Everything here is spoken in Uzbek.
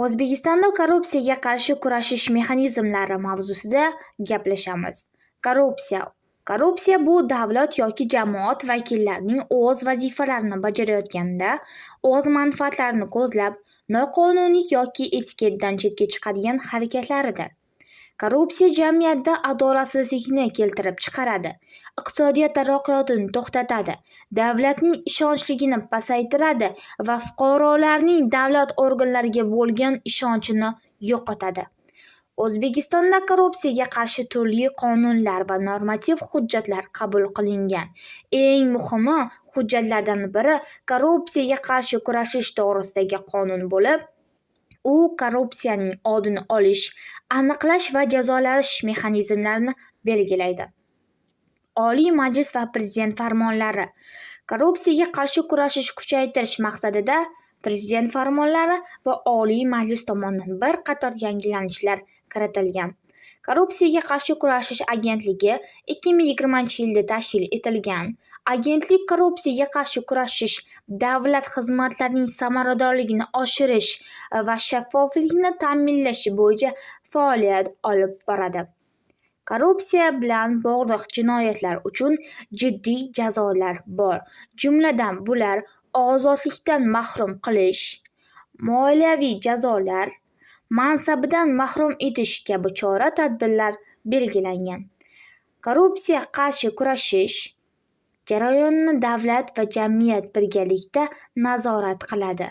O'zbekistonda korrupsiyaga qarshi kurashish mexanizmlari mavzusida gaplashamiz. Korrupsiya bu davlat yoki jamoat vakillarining o'z vazifalarini bajarayotganida o'z manfaatlarini ko'zlab, noqonuniy yoki etiketdan chetga chiqadigan harakatlaridir. Korrupsiya jamiyatda adolatsizlikni keltirib chiqaradi, iqtisodiyot taraqqiyotini to'xtatadi, davlatning ishonchligini pasaytiradi va fuqarolarning davlat organlariga bo'lgan ishonchini yo'qotadi. O'zbekistonda korrupsiyaga qarshi turli qonunlar va normativ hujjatlar qabul qilingan. Eng muhimi hujjatlardan biri korrupsiyaga qarshi kurashish to'g'risidagi qonun bo'lib, u korrupsiyaning oldini olish, aniqlash va jazolash mexanizmlarini belgilaydi. Oliy Majlis va Prezident farmonlari. Korrupsiyaga qarshi kurashish kuchaytirish maqsadida Prezident farmonlari va Oliy Majlis tomonidan bir qator yangilanishlar kiritilgan. Korrupsiyaga qarshi kurashish agentligi 2020-yilda tashkil etilgan. Agentlik korrupsiyaga qarshi kurashish, davlat xizmatlarining samaradorligini oshirish va shaffoflikni ta'minlash bo'yicha faoliyat olib boradi. Korrupsiya bilan bog'liq jinoyatlar uchun jiddiy jazolar bor. Jumladan bular ozodlikdan mahrum qilish, moliyaviy jazolar, mansabidan mahrum etish kabi chora-tadbirlar belgilangan. Korrupsiyaga qarshi kurashish jarayonini davlat va jamiyat birgalikda nazorat qiladi